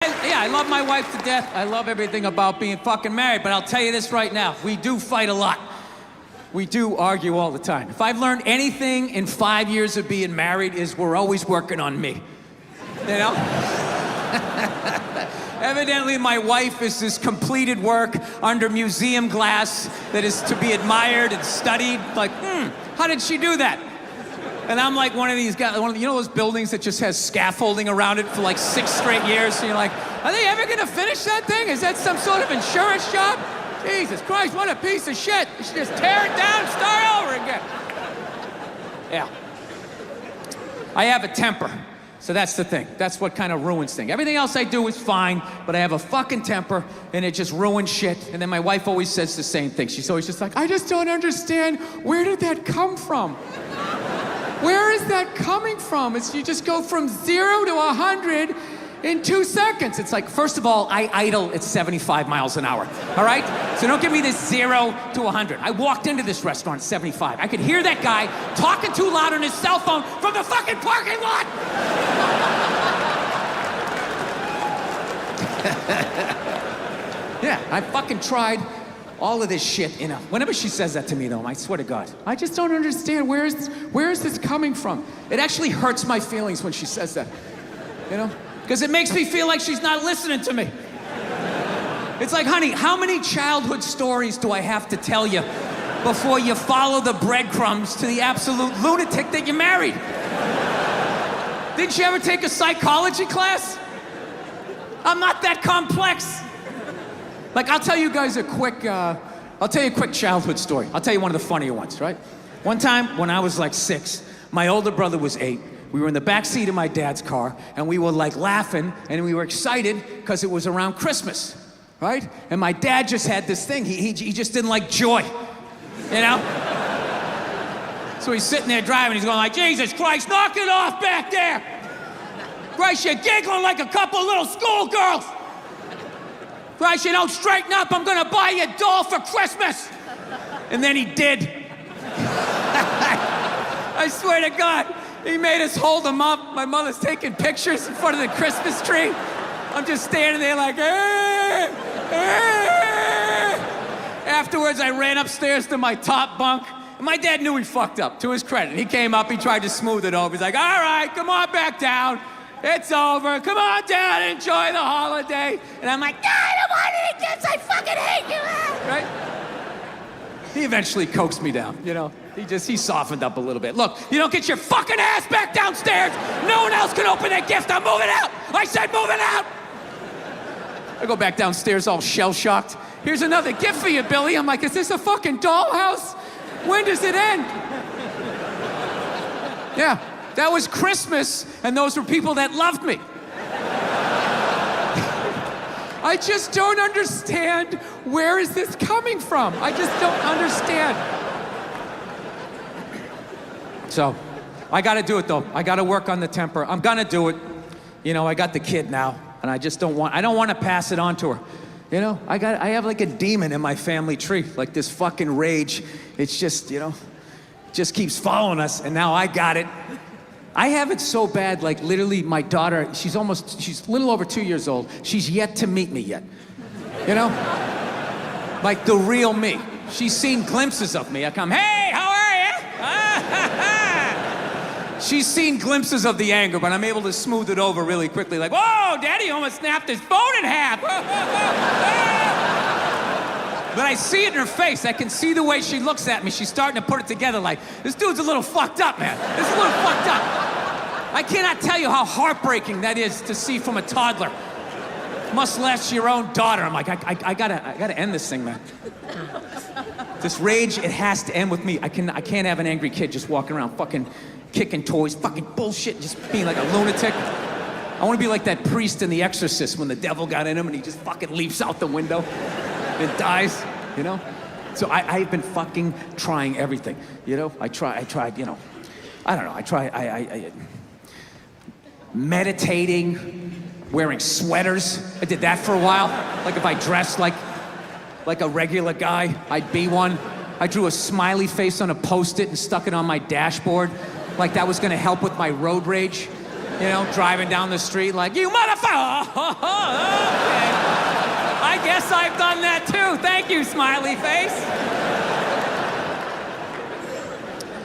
Yeah, I love my wife to death. I love everything about being fucking married, but I'll tell you this right now. We do fight a lot. We do argue all the time. If I've learned anything in 5 years of being married is we're always working on me. You know? Evidently, my wife is this completed work under museum glass that is to be admired and studied. Like, how did she do that? And I'm like one of these guys, you know those buildings that just has scaffolding around it for like 6 straight years? So you're like, are they ever gonna finish that thing? Is that some sort of insurance job? Jesus Christ, what a piece of shit. You should just tear it down and start over again. Yeah. I have a temper. So that's the thing. That's what kind of ruins things. Everything else I do is fine, but I have a fucking temper, and it just ruins shit. And then my wife always says the same thing. She's always just like, I just don't understand. Where did that come from? Where is that coming from? It's you just go from 0 to 100 in 2 seconds. It's like, first of all, I idle at 75 miles an hour, all right? So don't give me this 0 to 100. I walked into this restaurant at 75. I could hear that guy talking too loud on his cell phone from the fucking parking lot. Yeah, I fucking tried all of this shit, you know. Whenever she says that to me, though, I swear to God, I just don't understand. Where is this coming from? It actually hurts my feelings when she says that, you know? Because it makes me feel like she's not listening to me. It's like, honey, how many childhood stories do I have to tell you before you follow the breadcrumbs to the absolute lunatic that you married? Didn't you ever take a psychology class? I'm not that complex. Like, I'll tell you guys a quick childhood story. I'll tell you one of the funnier ones, right? One time, when I was like 6, my older brother was 8. We were in the back seat of my dad's car, and we were like laughing, and we were excited because it was around Christmas, right? And my dad just had this thing. He just didn't like joy, you know? So he's sitting there driving. He's going like, Jesus Christ, knock it off back there. Christ, you're giggling like a couple little schoolgirls. Christ, you don't straighten up, I'm gonna buy you a doll for Christmas. And then he did. I swear to God, he made us hold him up. My mother's taking pictures in front of the Christmas tree. I'm just standing there like, Afterwards, I ran upstairs to my top bunk. And my dad knew he fucked up, to his credit. He came up, he tried to smooth it over. He's like, all right, come on back down. It's over. Come on down and enjoy the holiday. And I'm like, I don't want to eat this. I fucking hate you. Right? He eventually coaxed me down, you know. He softened up a little bit. Look, you don't get your fucking ass back downstairs. No one else can open that gift. I'm moving out. I said moving out. I go back downstairs all shell-shocked. Here's another gift for you, Billy. I'm like, is this a fucking dollhouse? When does it end? Yeah. That was Christmas, and those were people that loved me. I just don't understand, where is this coming from? I just don't understand. So, I gotta do it though. I gotta work on the temper. I'm gonna do it. You know, I got the kid now, and I don't want to pass it on to her. You know, I have like a demon in my family tree, like this fucking rage. It's just, you know, just keeps following us, and now I got it. I have it so bad, like literally my daughter, she's a little over 2 years old. She's yet to meet me yet, you know? Like the real me. She's seen glimpses of me. I come, hey, how are you? She's seen glimpses of the anger, but I'm able to smooth it over really quickly. Like, whoa, Daddy almost snapped his phone in half. But I see it in her face. I can see the way she looks at me. She's starting to put it together like, this dude's a little fucked up, man. This is a little fucked up. I cannot tell you how heartbreaking that is to see from a toddler. Must last your own daughter. I'm like, I gotta end this thing, man. This rage, it has to end with me. I can't have an angry kid just walking around fucking kicking toys, fucking bullshit, just being like a lunatic. I want to be like that priest in The Exorcist when the devil got in him and he just fucking leaps out the window. It dies, you know? So I've been fucking trying everything, you know? I tried, you know, I don't know, I meditating, wearing sweaters. I did that for a while. Like if I dressed like a regular guy, I'd be one. I drew a smiley face on a Post-it and stuck it on my dashboard. Like that was gonna help with my road rage. You know, driving down the street like, you motherfucker! Okay. I guess I've done that too. Thank you, smiley face.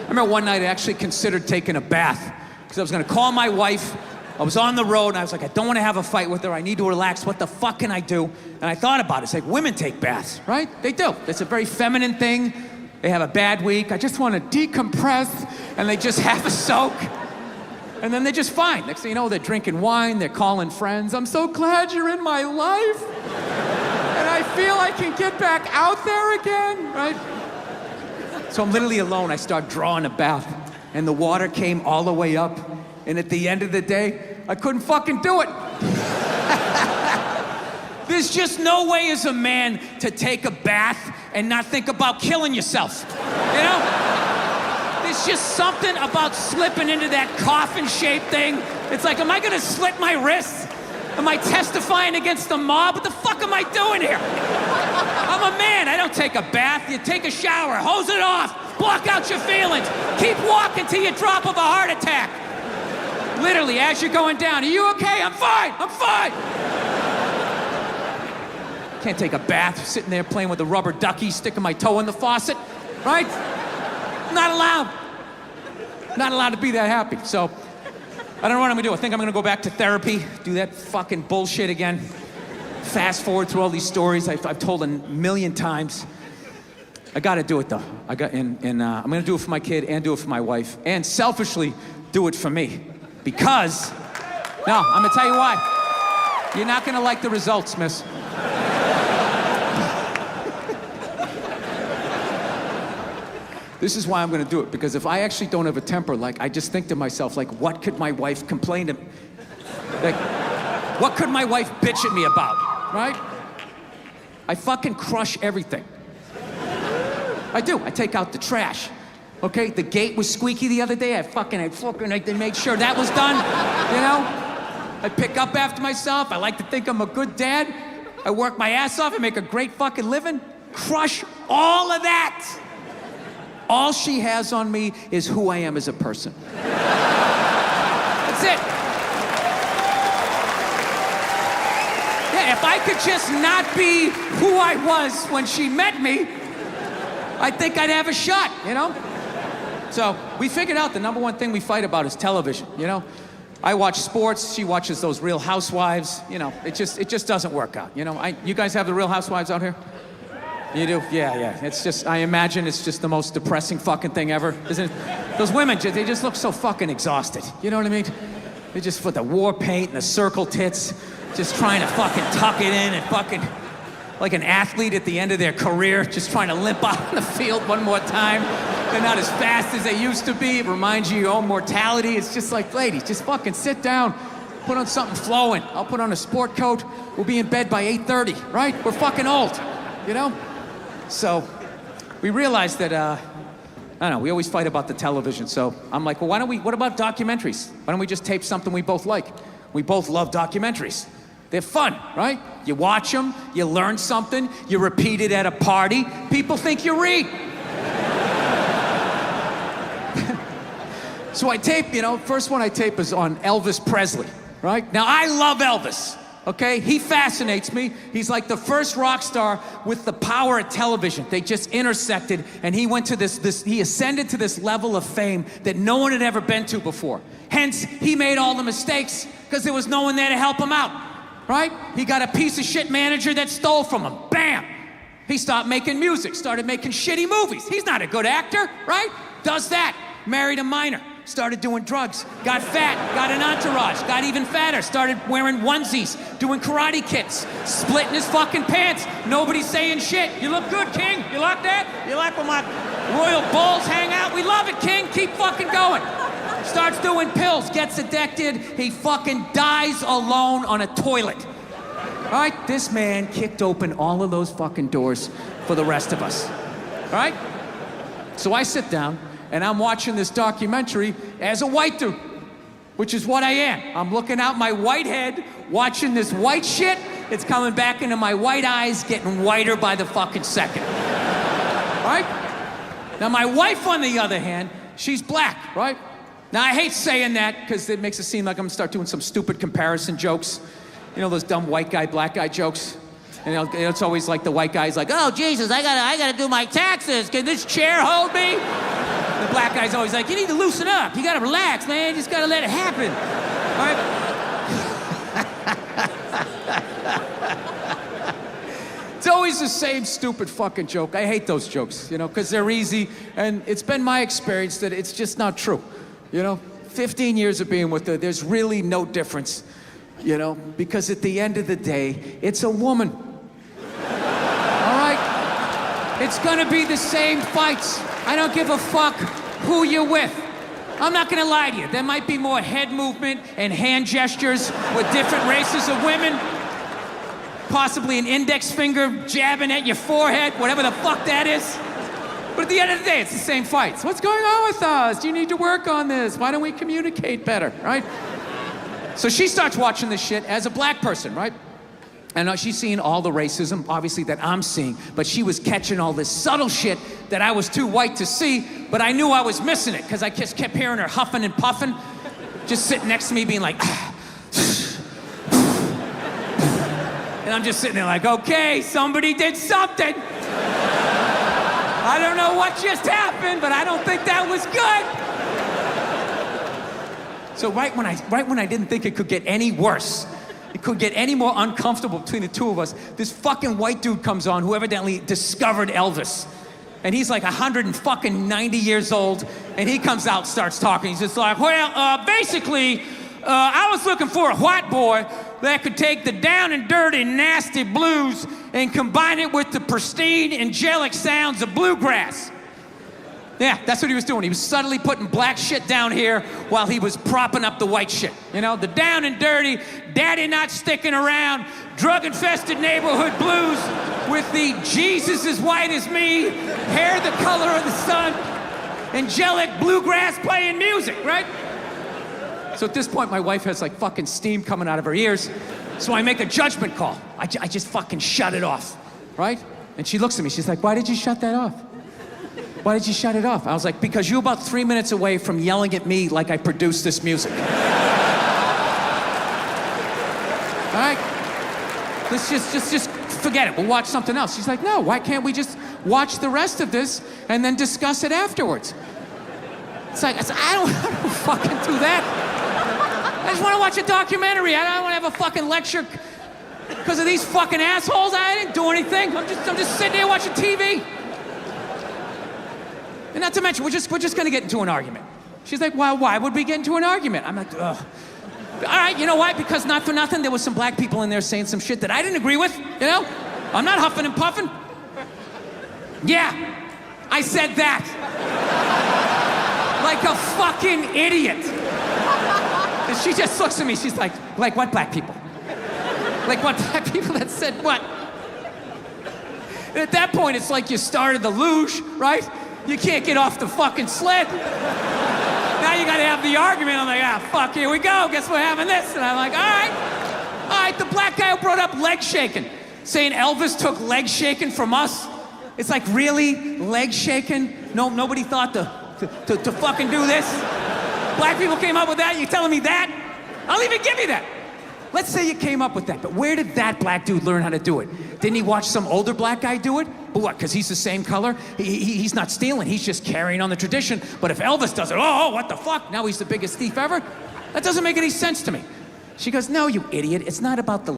I remember one night I actually considered taking a bath because I was gonna call my wife. I was on the road and I was like, I don't want to have a fight with her. I need to relax. What the fuck can I do? And I thought about it. It's like women take baths, right? They do. It's a very feminine thing. They have a bad week. I just want to decompress, and they just have a soak. And then they're just fine. Next thing you know, they're drinking wine, they're calling friends. I'm so glad you're in my life. And I feel I can get back out there again, right? So I'm literally alone. I start drawing a bath, and the water came all the way up. And at the end of the day, I couldn't fucking do it. There's just no way as a man to take a bath and not think about killing yourself, you know? There's just something about slipping into that coffin-shaped thing. It's like, am I gonna slit my wrists? Am I testifying against the mob? What the fuck am I doing here? I'm a man, I don't take a bath. You take a shower, hose it off, block out your feelings. Keep walking till you drop of a heart attack. Literally, as you're going down, are you okay? I'm fine, I'm fine. Can't take a bath, sitting there playing with a rubber ducky, sticking my toe in the faucet, right? Not allowed. Not allowed to be that happy. So, I don't know what I'm gonna do. I think I'm gonna go back to therapy, do that fucking bullshit again. Fast forward through all these stories I've told a million times. I gotta do it though. I'm gonna do it for my kid and do it for my wife. And selfishly, do it for me. Because, no, I'm gonna tell you why. You're not gonna like the results, miss. This is why I'm gonna do it, because if I actually don't have a temper, like, I just think to myself, like, what could my wife complain to me? Like, what could my wife bitch at me about, right? I fucking crush everything. I do, I take out the trash. Okay, the gate was squeaky the other day. I made sure that was done, you know? I pick up after myself. I like to think I'm a good dad. I work my ass off. I make a great fucking living. Crush all of that. All she has on me is who I am as a person. That's it. Yeah, if I could just not be who I was when she met me, I think I'd have a shot, you know? So we figured out the number one thing we fight about is television, you know? I watch sports, she watches those Real Housewives, you know, it just doesn't work out, you know? You guys have the Real Housewives out here? You do? Yeah. It's just, I imagine it's just the most depressing fucking thing ever, isn't it? Those women, they just look so fucking exhausted, you know what I mean? They just put the war paint and the circle tits, just trying to fucking tuck it in and fucking, like an athlete at the end of their career, just trying to limp out on the field one more time. They're not as fast as they used to be. It reminds you of your own mortality. It's just like, ladies, just fucking sit down, put on something flowing. I'll put on a sport coat. We'll be in bed by 8:30, right? We're fucking old, you know? So we realized that, I don't know, we always fight about the television. So I'm like, well, what about documentaries? Why don't we just tape something we both like? We both love documentaries. They're fun, right? You watch them, you learn something, you repeat it at a party, people think you read. So I tape, you know, first one I tape is on Elvis Presley, right? Now I love Elvis, okay? He fascinates me. He's like the first rock star with the power of television. They just intersected, and he went to he ascended to this level of fame that no one had ever been to before. Hence, he made all the mistakes because there was no one there to help him out, right? He got a piece of shit manager that stole from him. Bam! He stopped making music, started making shitty movies. He's not a good actor, right? Does that. Married a minor. Started doing drugs, got fat, got an entourage, got even fatter, started wearing onesies, doing karate kicks, splitting his fucking pants. Nobody's saying shit. You look good, King. You like that? You like when my royal bulls hang out? We love it, King. Keep fucking going. Starts doing pills, gets addicted. He fucking dies alone on a toilet. All right? This man kicked open all of those fucking doors for the rest of us. All right? So I sit down, and I'm watching this documentary as a white dude, which is what I am. I'm looking out my white head, watching this white shit. It's coming back into my white eyes, getting whiter by the fucking second. Right? Now, my wife, on the other hand, she's black, right? Now, I hate saying that because it makes it seem like I'm gonna start doing some stupid comparison jokes. You know those dumb white guy, black guy jokes? And it's always like the white guy's like, oh, Jesus, I gotta do my taxes. Can this chair hold me? The black guy's always like, you need to loosen up. You gotta relax, man. You just gotta let it happen. All right? It's always the same stupid fucking joke. I hate those jokes, you know, because they're easy. And it's been my experience that it's just not true. You know, 15 years of being with her, there's really no difference, you know, because at the end of the day, it's a woman. All right? It's gonna be the same fights. I don't give a fuck who you're with. I'm not gonna lie to you. There might be more head movement and hand gestures with different races of women. Possibly an index finger jabbing at your forehead, whatever the fuck that is. But at the end of the day, it's the same fights. What's going on with us? You need to work on this. Why don't we communicate better, right? So she starts watching this shit as a black person, right? And she's seeing all the racism, obviously, that I'm seeing, but she was catching all this subtle shit that I was too white to see, but I knew I was missing it, because I just kept hearing her huffing and puffing, just sitting next to me being like, and I'm just sitting there like, okay, somebody did something. I don't know what just happened, but I don't think that was good. So right when I didn't think it could get any worse, it could get any more uncomfortable between the two of us, this fucking white dude comes on who evidently discovered Elvis. And he's like 190 years old, and he comes out, starts talking. He's just like, well, basically, I was looking for a white boy that could take the down and dirty, nasty blues and combine it with the pristine, angelic sounds of bluegrass. Yeah, that's what he was doing. He was subtly putting black shit down here while he was propping up the white shit. You know, the down and dirty, daddy not sticking around, drug-infested neighborhood blues with the Jesus as white as me, hair the color of the sun, angelic bluegrass playing music, right? So at this point, my wife has like fucking steam coming out of her ears. So I make a judgment call. I just fucking shut it off, right? And she looks at me, she's like, why did you shut that off? Why did you shut it off? I was like, because you're about 3 minutes away from yelling at me like I produced this music. All right? Let's just forget it. We'll watch something else. She's like, no, why can't we just watch the rest of this and then discuss it afterwards? It's like, I don't fucking do that. I just want to watch a documentary. I don't want to have a fucking lecture because of these fucking assholes. I didn't do anything. I'm just sitting there watching TV. And not to mention, we're just gonna get into an argument. She's like, well, why would we get into an argument? I'm like, ugh. All right, you know why? Because not for nothing, there was some black people in there saying some shit that I didn't agree with, you know? I'm not huffing and puffing. Yeah, I said that. Like a fucking idiot. And she just looks at me, she's like what black people? Like what black people that said what? And at that point, it's like you started the luge, right? You can't get off the fucking sled. Now you gotta have the argument. I'm like, fuck, here we go. Guess we're having this. And I'm like, all right, the black guy who brought up leg shaking, saying Elvis took leg shaking from us. It's like, really? Leg shaking? No, nobody thought to fucking do this? Black people came up with that? You telling me that? I'll even give you that. Let's say you came up with that, but where did that black dude learn how to do it? Didn't he watch some older black guy do it? But what, because he's the same color? He's not stealing, he's just carrying on the tradition. But if Elvis does it, oh, what the fuck? Now he's the biggest thief ever? That doesn't make any sense to me. She goes, no, you idiot, it's not about the